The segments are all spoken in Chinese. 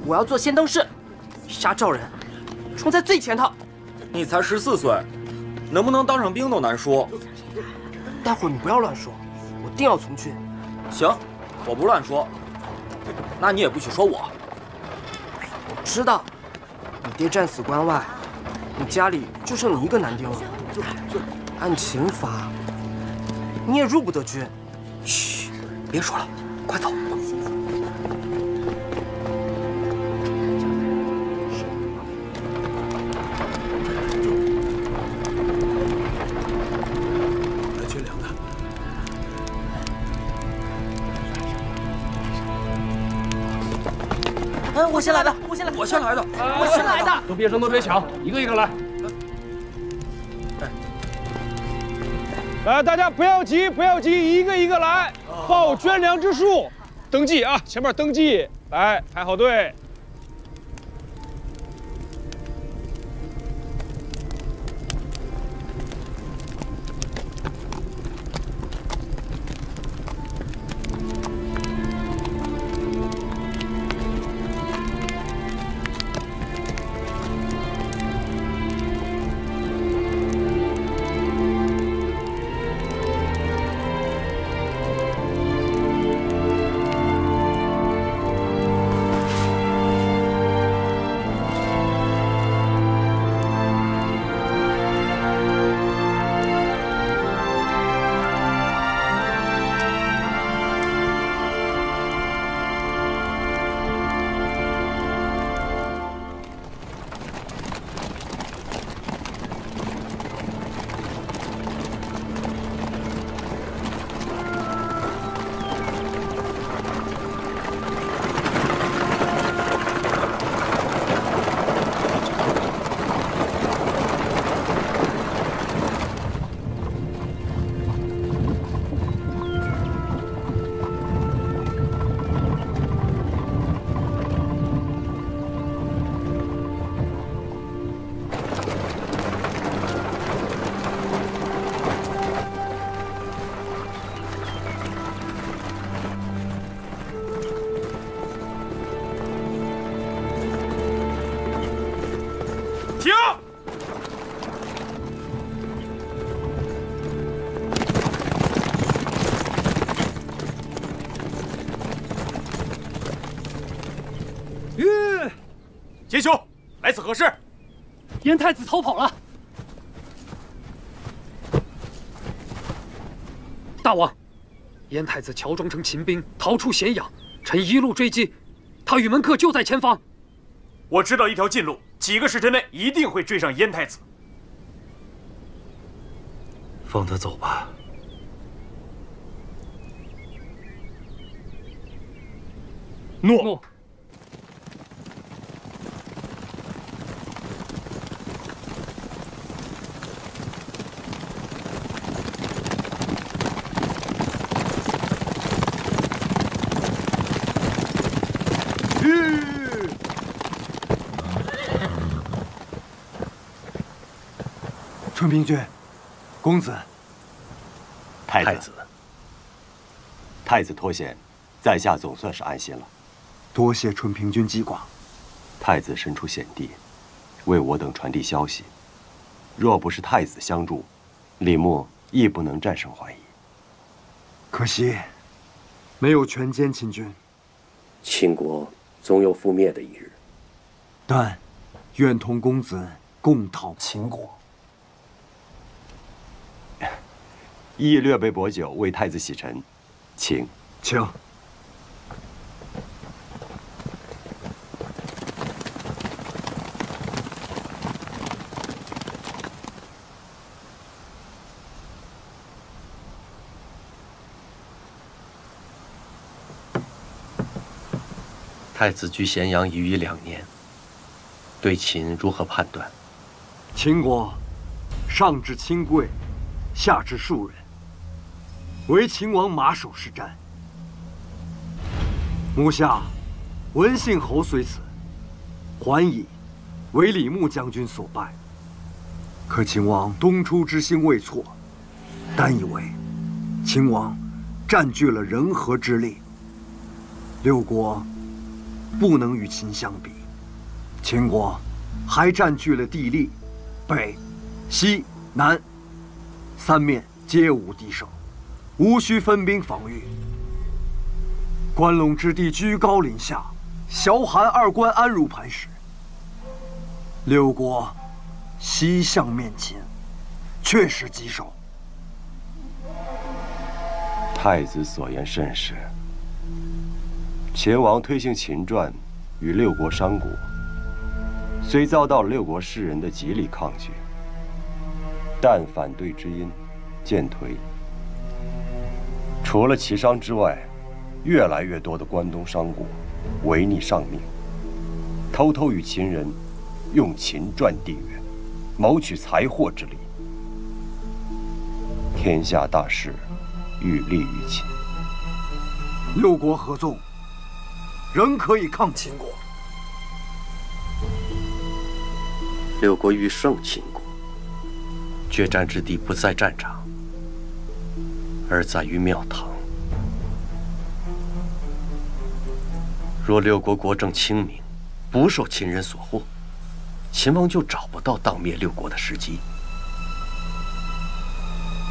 我要做先登士，杀赵人，冲在最前头。你才14岁，能不能当上兵都难说。待会儿你不要乱说，我定要从军。行，我不乱说。那你也不许说我。我知道，你爹战死关外，你家里就剩你一个男丁了。按刑罚，你也入不得军。嘘，别说了，快走。我先来的，我先来的，我先来的。都别争，都别抢，一个一个来。来，大家不要急，不要急，一个一个来，报捐粮之数，登记啊，前面登记，来排好队。停！杰兄，来此何事？燕太子逃跑了。大王，燕太子乔装成秦兵逃出咸阳，臣一路追击，他与门客就在前方。我知道一条近路，几个时辰内一定会追上燕太子。放他走吧。诺。春平君，公子。太子脱险，在下总算是安心了。多谢春平君记挂。太子身处险地，为我等传递消息。若不是太子相助，李牧亦不能战胜怀疑。可惜，没有全歼秦军。秦国总有覆灭的一日。但愿同公子共讨秦国。亦略备薄酒为太子洗尘，请。请。太子居咸阳已逾2年，对秦如何判断？秦国上至亲贵，下至庶人，唯秦王马首是瞻。目下文信侯虽死，还以为李牧将军所败。可秦王东出之心未错，但以为秦王占据了人和之力，六国不能与秦相比。秦国还占据了地利、北、西、南三面，皆无敌手，无需分兵防御。关陇之地居高临下，崤函二关安如磐石。六国西向面秦，确实棘手。太子所言甚是。秦王推行秦传与六国商贾，虽遭到了六国士人的极力抗拒，但反对之音渐颓。除了齐商之外，越来越多的关东商贾违逆上命，偷偷与秦人用秦赚地缘，谋取财货之利。天下大势欲利于秦，六国合纵，仍可以抗秦国。六国欲胜秦国，决战之地不在战场，而在于庙堂。若六国国政清明，不受秦人所惑，秦王就找不到当灭六国的时机。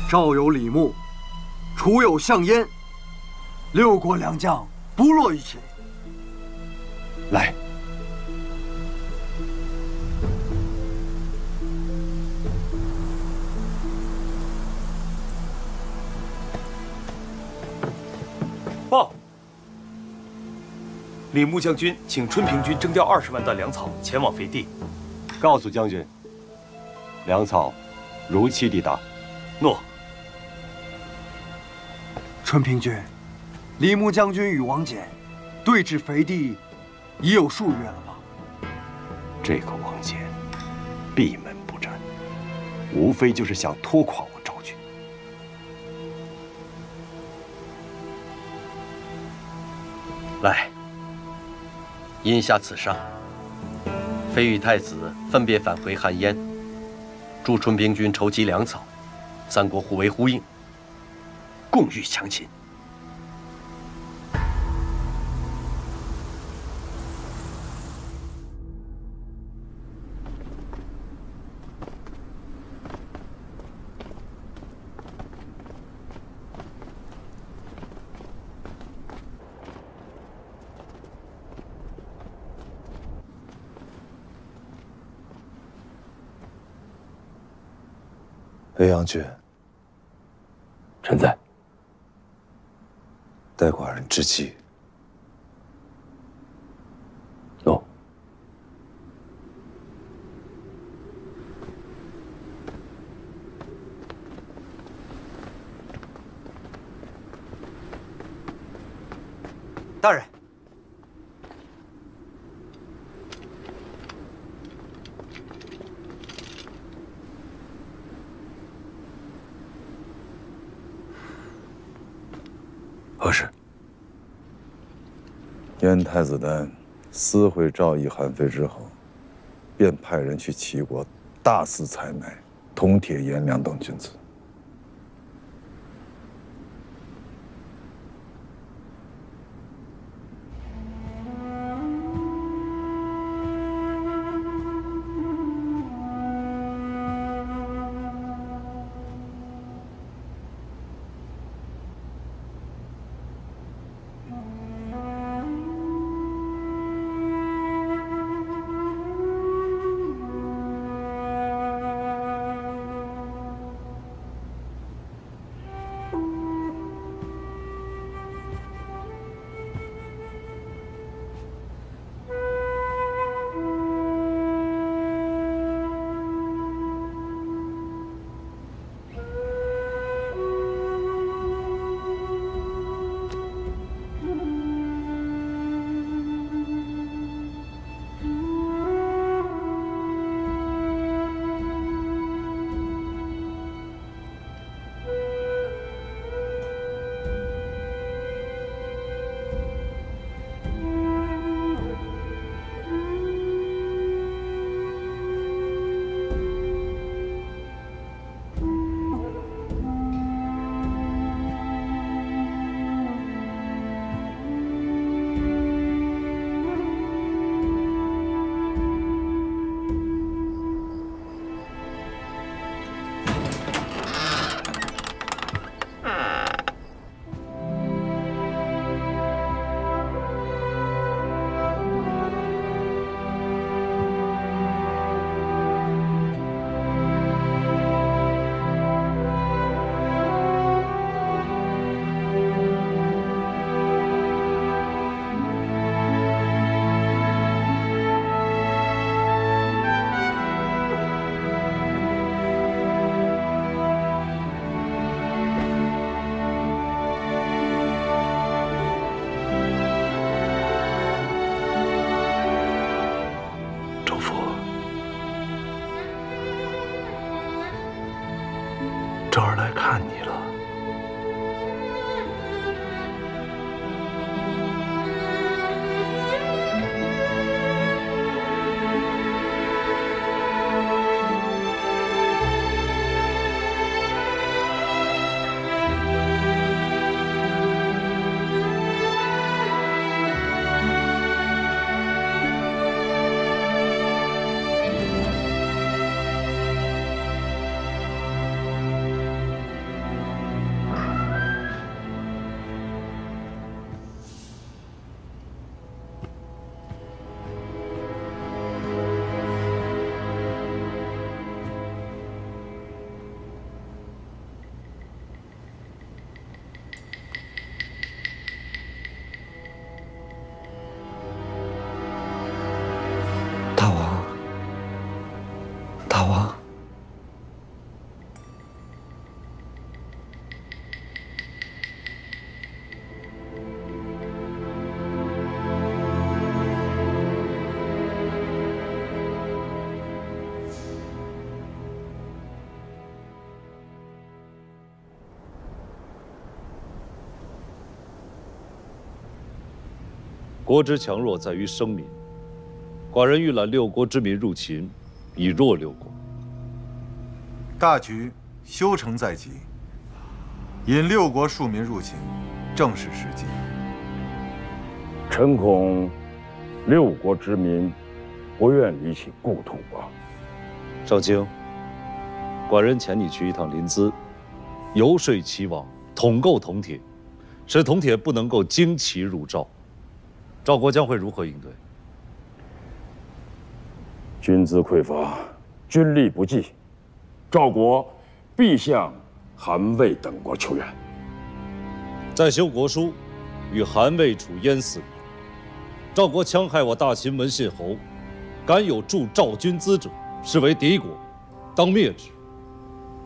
赵有李牧，楚有项燕，六国良将不落于秦。来，报。李牧将军请春平军征调20万担粮草前往肥地。告诉将军，粮草如期抵达。诺。春平君，李牧将军与王翦对峙肥地已有数月了吧？这个王翦闭门不战，无非就是想拖垮我赵军。来，因下此上，非与太子分别返回汉燕，助春平军筹集粮草，三国互为呼应，共御强秦。未央君，臣在。待寡人之计。诺。大人。何事？燕太子丹私会赵义、韩非之后，便派人去齐国大肆采买铜铁、颜良等军资。国之强弱在于生民。寡人预览六国之民入秦，以弱六国。大局修成在即，引六国庶民入秦，正是时机。臣恐六国之民不愿离弃故土吧。少卿，寡人遣你去一趟临淄，游说齐王统购铜铁，使铜铁不能够经齐入赵。赵国将会如何应对？军资匮乏，军力不济，赵国必向韩魏等国求援。再修国书，与韩魏楚燕4国。赵国戕害我大秦门信侯，敢有助赵军资者，是为敌国，当灭之。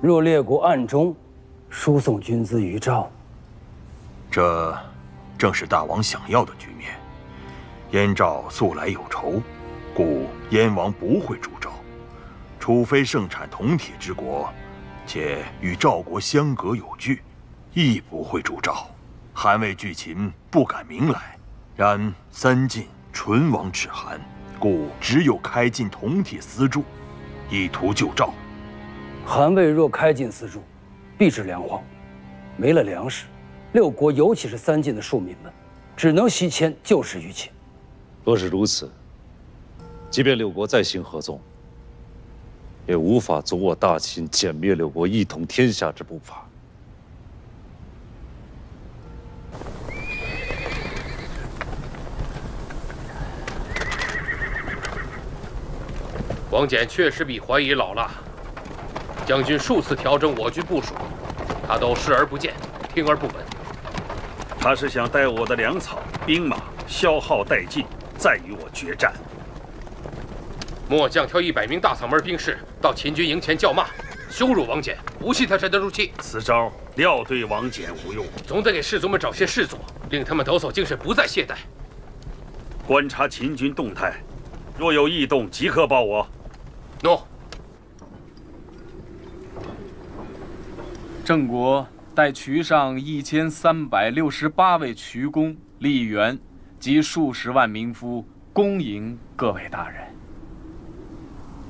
若列国暗中输送军资于赵，这正是大王想要的局面。燕赵素来有仇，故燕王不会助赵，除非盛产铜铁之国，且与赵国相隔有据，亦不会助赵。韩魏拒秦，不敢明来，然三晋唇亡齿寒，故只有开进铜铁私铸，以图救赵。韩魏若开进私铸，必致粮荒，没了粮食，六国尤其是三晋的庶民们，只能西迁救市于秦。若是如此，即便六国再行合纵，也无法阻我大秦歼灭六国一统天下之步伐。王翦确实比怀疑老了。将军数次调整我军部署，他都视而不见，听而不闻。他是想待我的粮草、兵马消耗殆尽，再与我决战。末将挑100名大嗓门兵士到秦军营前叫骂，羞辱王翦，不信他沉得住气。此招料对王翦无用，总得给士卒们找些事做，令他们抖擞精神，不再懈怠。观察秦军动态，若有异动，即刻报我。诺。郑国待渠上1368位渠公、吏员及数十万民夫恭迎各位大人。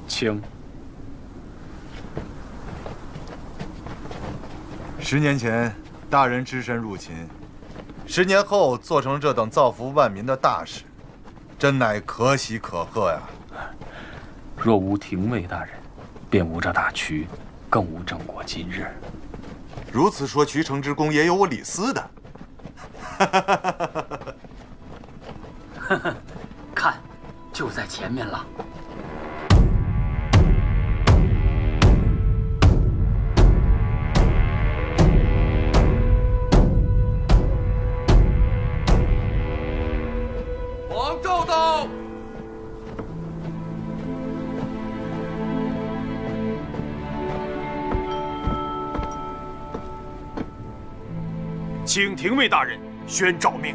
请。10年前，大人只身入秦，10年后做成这等造福万民的大事，真乃可喜可贺呀！若无廷尉大人，便无这大渠，更无郑国今日。如此说，渠城之功也有我李斯的。看，就在前面了。王赵到。请廷尉大人宣诏命。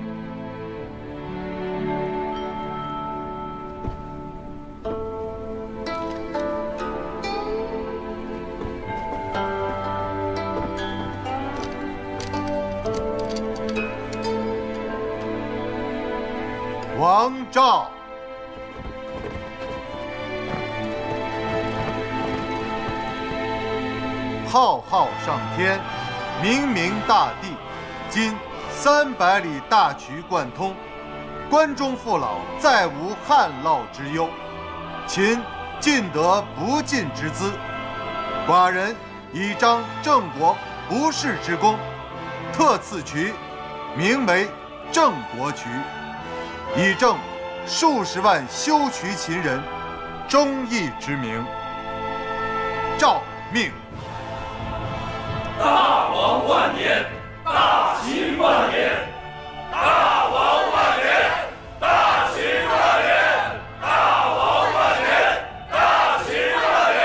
王赵，浩浩上天，冥冥大地。今300里大渠贯通，关中父老再无旱涝之忧，秦尽得不尽之资。寡人以彰郑国不世之功，特赐渠，名为郑国渠，以正数十万修渠秦人忠义之名。诏命。大王万年！大秦万年！大王万年！大秦万年！大王万年！大秦万年！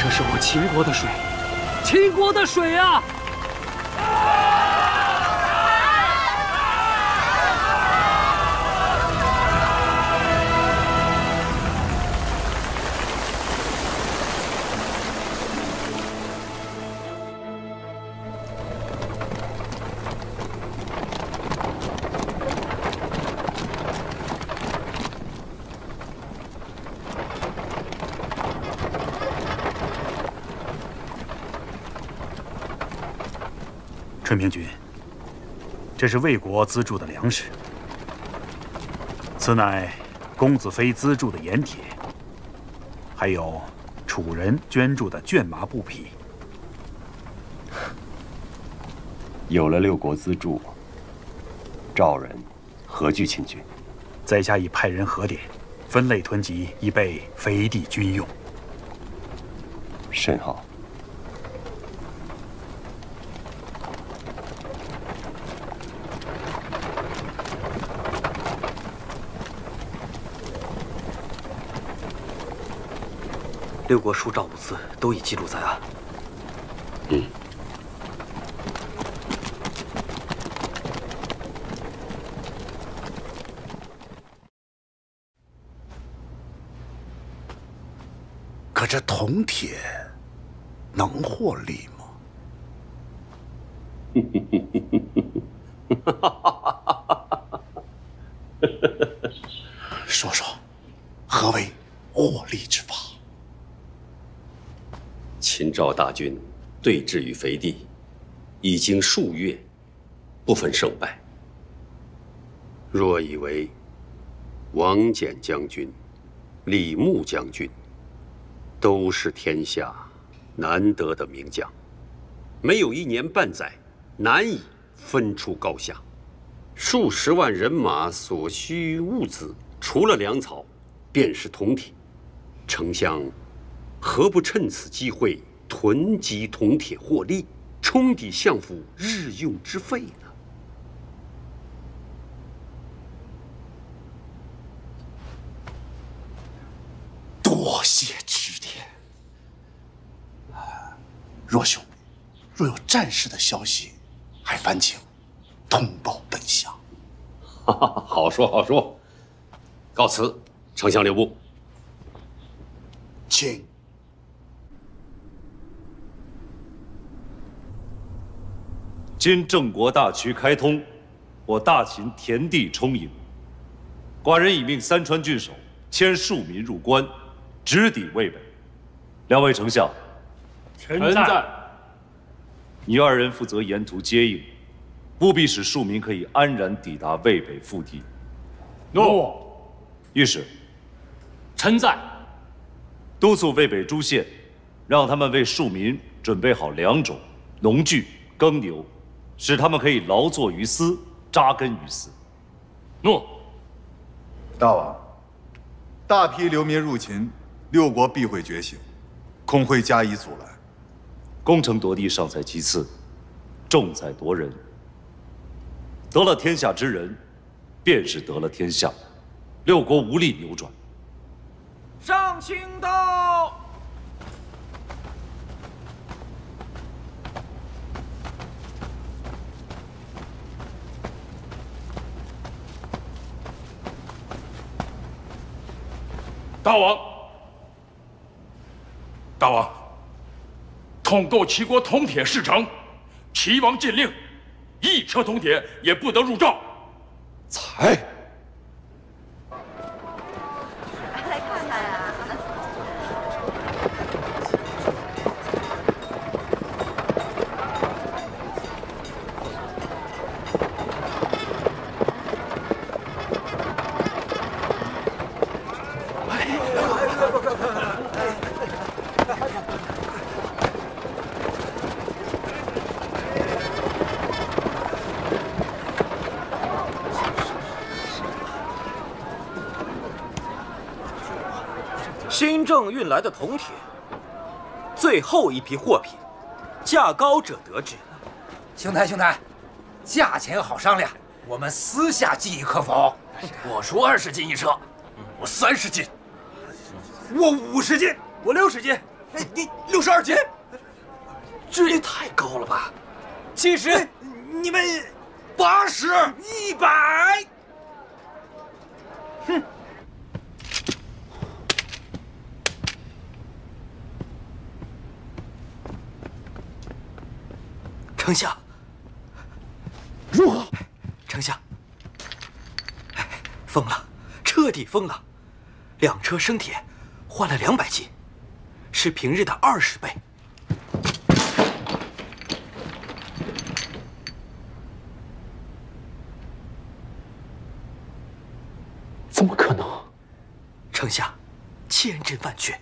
这是我秦国的水，秦国的水啊！春平君，这是魏国资助的粮食，此乃公子非资助的盐铁，还有楚人捐助的绢麻布匹。有了六国资助，赵人何惧秦军？在下已派人核点，分类囤积，以备肥地军用。甚好。六国书赵武司都已记录在案。可这铜铁能获利吗？说说，何为获利之法？秦赵大军对峙于肥地，已经数月，不分胜败。若以为王翦将军、李牧将军都是天下难得的名将，没有1年半载，难以分出高下。数十万人马所需物资，除了粮草，便是铜铁。丞相何不趁此机会囤积铜铁获利，冲抵相府日用之费呢？多谢指点。若兄，若有战事的消息，还烦请通报本相。好说好说。告辞，丞相留步。请。今郑国大渠开通，我大秦田地充盈。寡人已命三川郡守迁庶民入关，直抵渭北。两位丞相，臣在。你二人负责沿途接应，务必使庶民可以安然抵达渭北腹地。诺。御史，臣在。督促渭北诸县，让他们为庶民准备好粮种、农具、耕牛，使他们可以劳作于斯，扎根于斯。诺。大王，大批流民入秦，六国必会觉醒，恐会加以阻拦。攻城夺地尚在其次，重在夺人。得了天下之人，便是得了天下，六国无力扭转。上清道。大王，大王，统购齐国铜铁事成，齐王禁令，1车铜铁也不得入赵。才。来看看呀。新政运来的铜铁，最后一批货品，价高者得之。兄台，价钱好商量，我们私下计议可否？我说20斤一车，我30斤，我50斤，我60斤。你62斤，这也太高了吧？70，你们80、100。哼！丞相，如何？丞相，疯了，彻底疯了！2车生铁换了200斤，是平日的20倍。怎么可能？丞相，千真万确。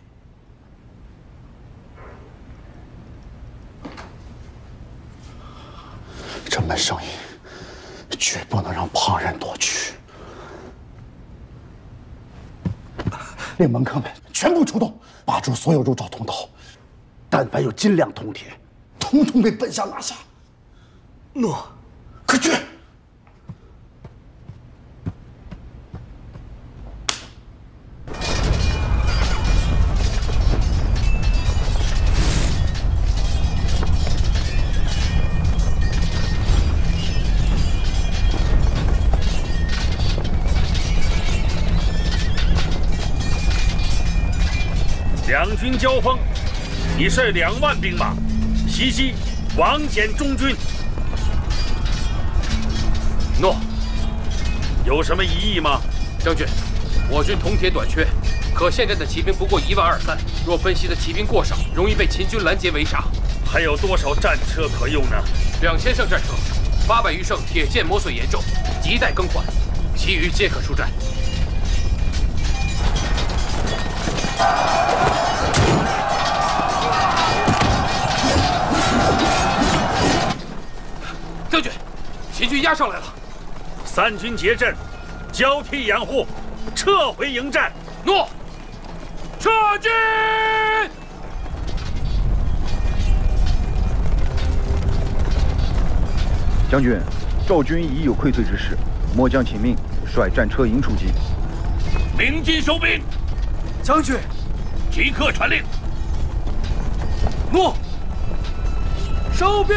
这门生意绝不能让旁人夺取。令门客们全部出动，把住所有入赵通道，但凡有斤两铜铁，统统被本相拿下。诺，快去！两军交锋，你率2万兵马袭击王翦中军。诺。有什么疑义吗？将军，我军铜铁短缺，可现战的骑兵不过1.23万，若分析的骑兵过少，容易被秦军拦截围杀。还有多少战车可用呢？2000乘战车，800余乘铁剑磨损严重，亟待更换，其余皆可出战。将军，秦军压上来了！3军结阵，交替掩护，撤回营战。诺，撤军！将军，赵军已有溃退之势，末将请命率战车营出击。鸣金收兵。将军，即刻传令。诺，收兵！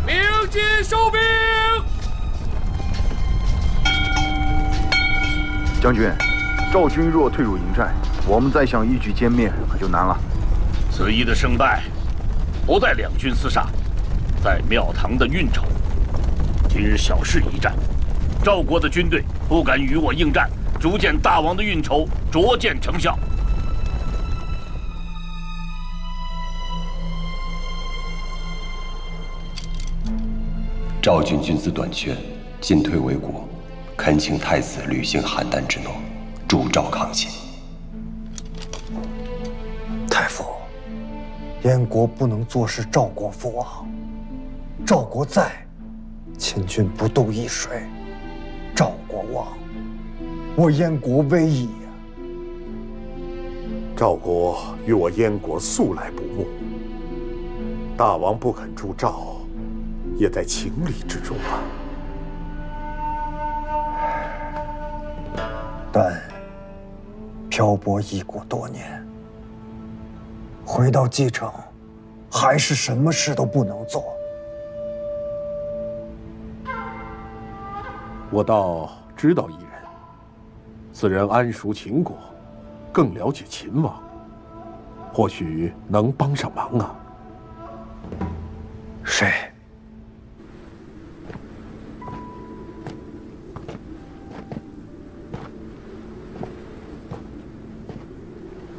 鸣金收兵！将军，赵军若退入营寨，我们再想一举歼灭可就难了。此役的胜败，不在两军厮杀，在庙堂的运筹。今日小事一战，赵国的军队不敢与我应战，足见大王的运筹卓见成效。赵军军资短缺，进退维谷，恳请太子履行邯郸之诺，助赵抗秦。太傅，燕国不能坐视赵国覆亡。赵国在，秦军不渡易水；赵国亡，我燕国危矣呀！赵国与我燕国素来不睦，大王不肯助赵，也在情理之中啊。但漂泊异国多年，回到蓟城，还是什么事都不能做。我倒知道一人，此人谙熟秦国，更了解秦王，或许能帮上忙啊。谁？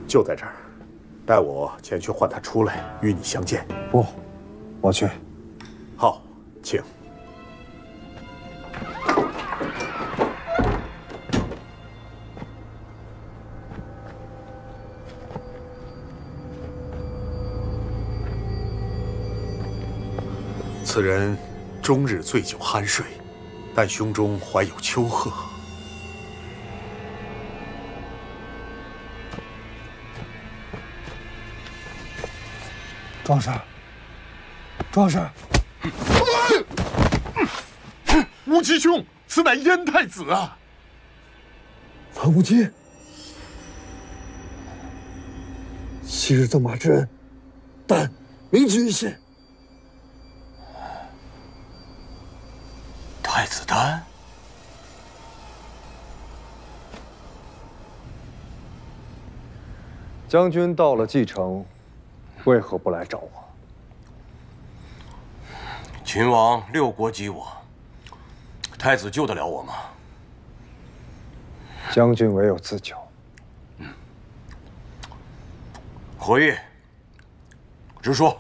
就在这儿，带我前去唤他出来，与你相见。不，我去。好，请。此人终日醉酒酣睡，但胸中怀有丘壑。壮士，壮士！无极兄，此乃燕太子啊！樊无极，昔日赠马之恩，但铭记于心。太子丹，将军到了蓟城，为何不来找我？秦王6国击我，太子救得了我吗？将军唯有自救。何意？直说。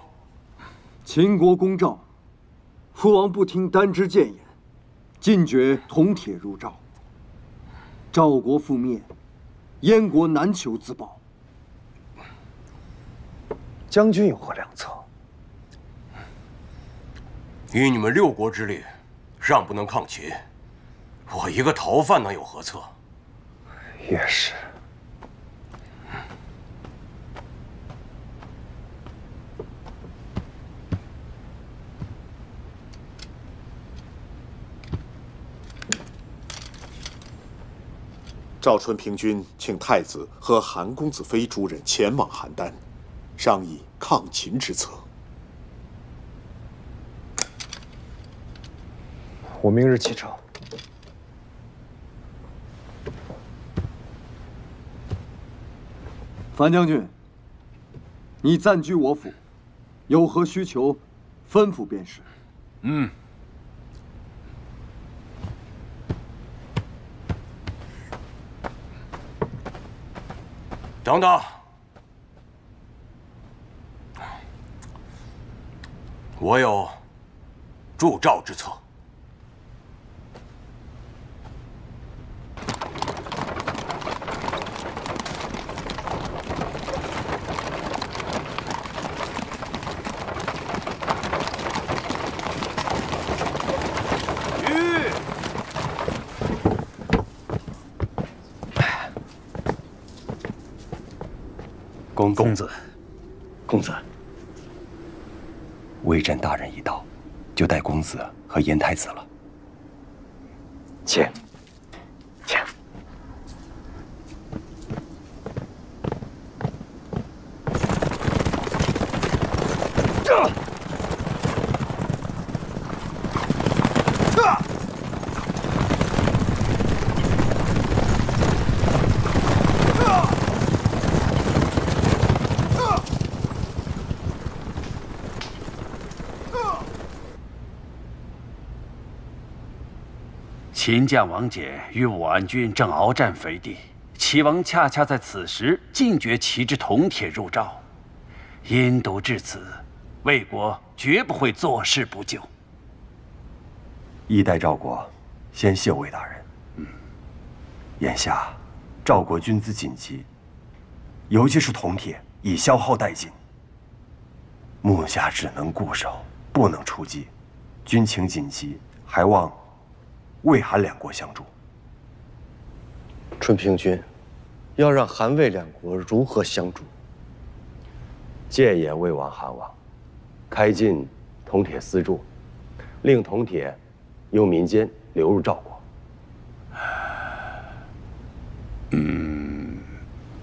秦国公赵，父王不听丹之谏言，禁绝铜铁入赵。赵国覆灭，燕国难求自保。将军有何良策？以你们6国之力，尚不能抗秦，我一个逃犯能有何策？也是。赵春平君请太子和韩公子妃诸人前往邯郸，商议抗秦之策。我明日启程。樊将军，你暂居我府，有何需求，吩咐便是。等等，我有助赵之策。公子，魏镇大人一到，就带公子和燕太子了。请。秦将王翦与武安军正鏖战肥地，齐王恰恰在此时禁绝齐之铜铁入赵。因毒至此，魏国绝不会坐视不救。一代赵国，先谢魏大人。眼下赵国军资紧急，尤其是铜铁已消耗殆尽，目下只能固守，不能出击。军情紧急，还望魏韩2国相助。春平君，要让韩魏2国如何相助？建言魏王、韩王，开禁铜铁私铸，令铜铁由民间流入赵国。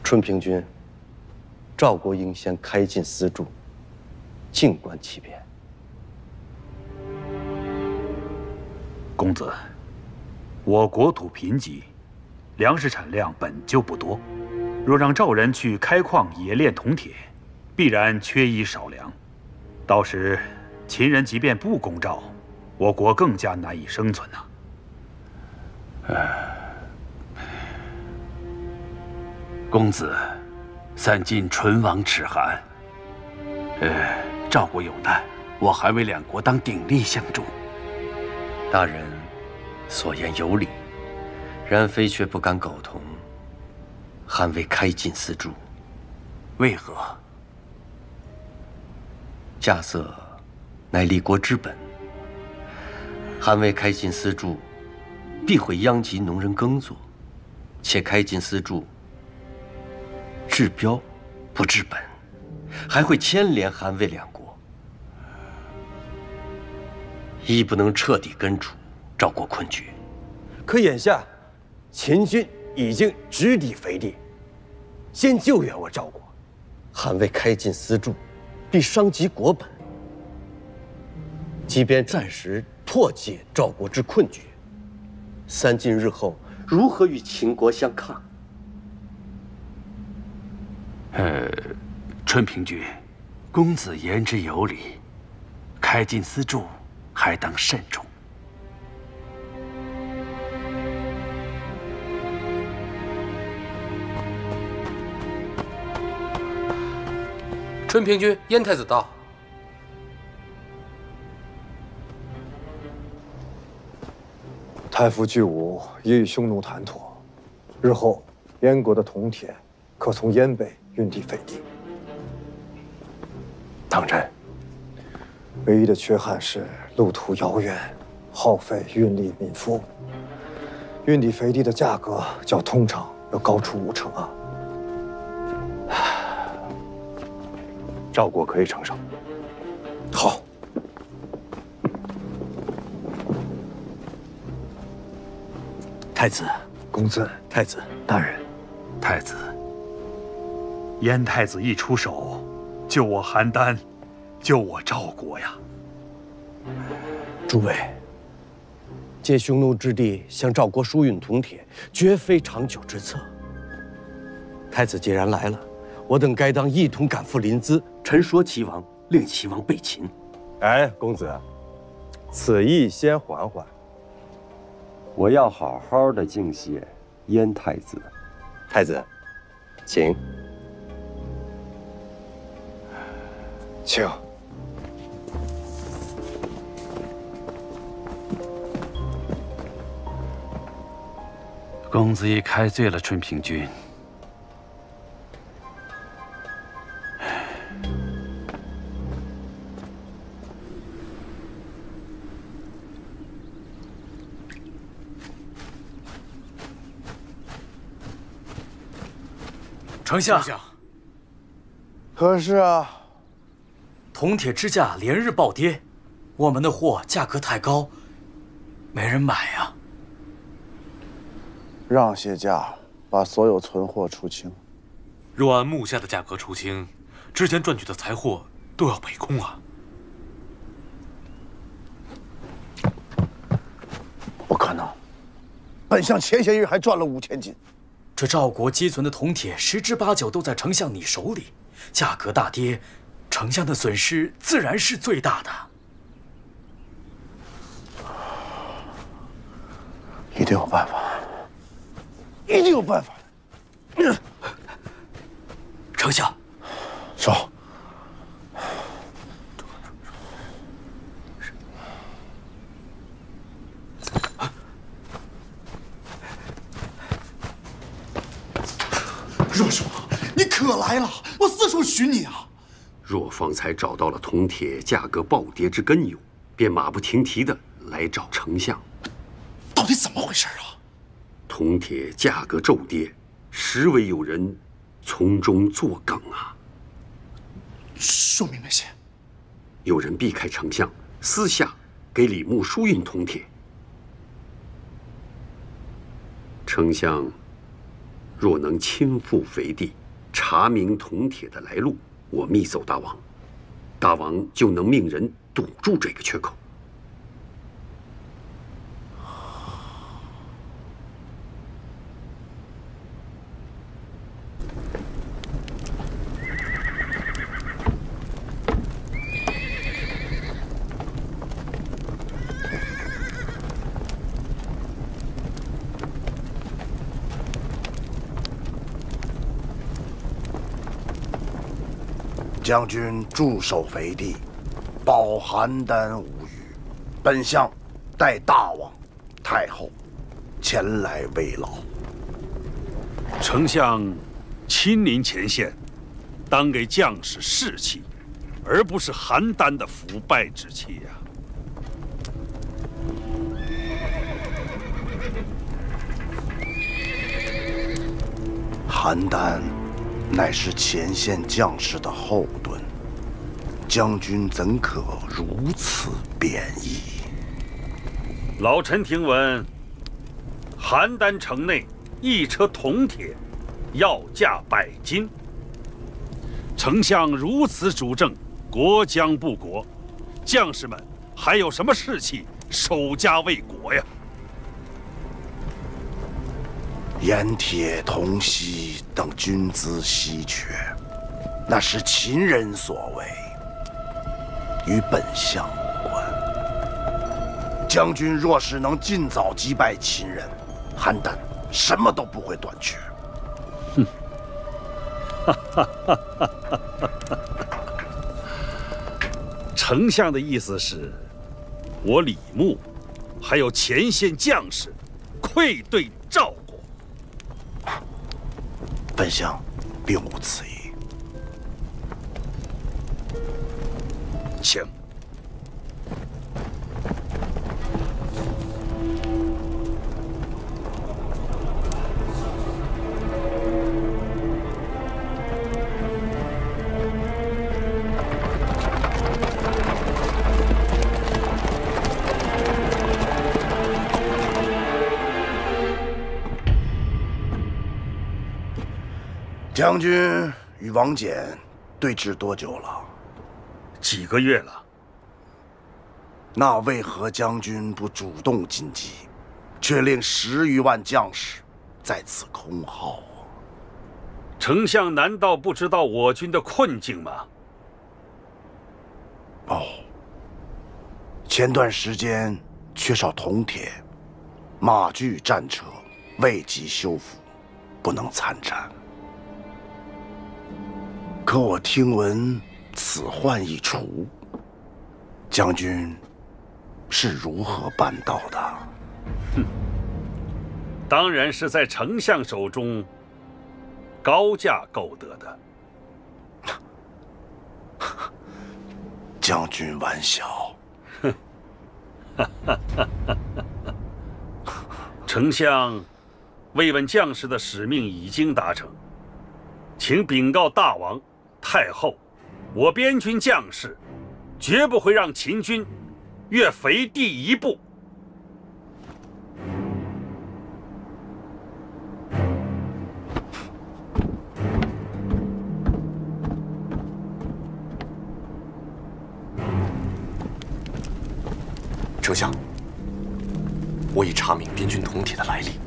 春平君，赵国应先开禁私铸，静观其变。公子，我国土贫瘠，粮食产量本就不多，若让赵人去开矿冶炼铜铁，必然缺衣少粮。到时秦人即便不攻赵，我国更加难以生存呐。公子，三晋唇亡齿寒。赵国有难，我韩魏2国当鼎力相助。大人所言有理，然非却不敢苟同韩魏开禁私铸。为何？稼穑乃立国之本，韩魏开禁私铸，必会殃及农人耕作，且开禁私铸治标不治本，还会牵连韩魏2国，亦不能彻底根除赵国困局。可眼下，秦军已经直抵肥地，先救援我赵国，汉魏开进私铸，必伤及国本。即便暂时破解赵国之困局，三晋日后如何与秦国相抗？春平君，公子言之有理，开进私铸，还当慎重。春平君，燕太子到。太傅巨武已与匈奴谈妥，日后燕国的铜铁可从燕北运抵斐地。当真。唯一的缺憾是路途遥远，耗费运力民夫，运抵斐地的价格较通常要高出50%啊。赵国可以承受。好。太子，公子，太子，大人，太子，燕太子一出手，救我邯郸，救我赵国呀！诸位，借匈奴之地向赵国输运铜铁，绝非长久之策。太子既然来了，我等该当一同赶赴临淄，陈说齐王，令齐王备秦。哎，公子，此意先缓缓。我要好好的敬谢燕太子。太子，请。请。公子已开罪了春平君。丞相，何事啊？铜铁之价连日暴跌，我们的货价格太高，没人买呀。让些价，把所有存货出清。若按目下的价格出清，之前赚取的财货都要赔空啊！不可能，本相前些日还赚了5000斤。这赵国积存的铜铁10之8九都在丞相你手里，价格大跌，丞相的损失自然是最大的。一定有办法，一定有办法。丞相，说。若叔，你可来了！我四处寻你啊。若方才找到了铜铁价格暴跌之根由，便马不停蹄地来找丞相。到底怎么回事啊？铜铁价格骤跌，实为有人从中作梗啊！说明那些。有人避开丞相，私下给李牧输运铜铁。丞相若能亲赴肥地，查明铜铁的来路，我密奏大王，大王就能命人堵住这个缺口。将军驻守肥地，保邯郸无虞。本相代大王、太后前来慰劳。丞相亲临前线，当给将士士气，而不是邯郸的腐败之气呀。邯郸乃是前线将士的后盾，将军怎可如此贬义？老臣听闻，邯郸城内1车铜铁要价100斤，丞相如此主政，国将不国，将士们还有什么士气守家卫国呀？盐铁铜锡等军资稀缺，那是秦人所为，与本相无关。将军若是能尽早击败秦人，邯郸什么都不会短缺。哼，丞相的意思是，我李牧还有前线将士愧对赵国。本相并无此意。请。将军与王翦对峙多久了？几个月了。那为何将军不主动进击，却令10余万将士在此空耗？丞相难道不知道我军的困境吗？哦，前段时间缺少铜铁，马具战车未及修复，不能参战。可我听闻此患已除，将军是如何办到的？哼，当然是在丞相手中高价购得的。将军玩笑。哼，丞相慰问将士的使命已经达成，请禀告大王、太后，我边军将士绝不会让秦军越肥地一步。丞相，我已查明边军铜铁的来历，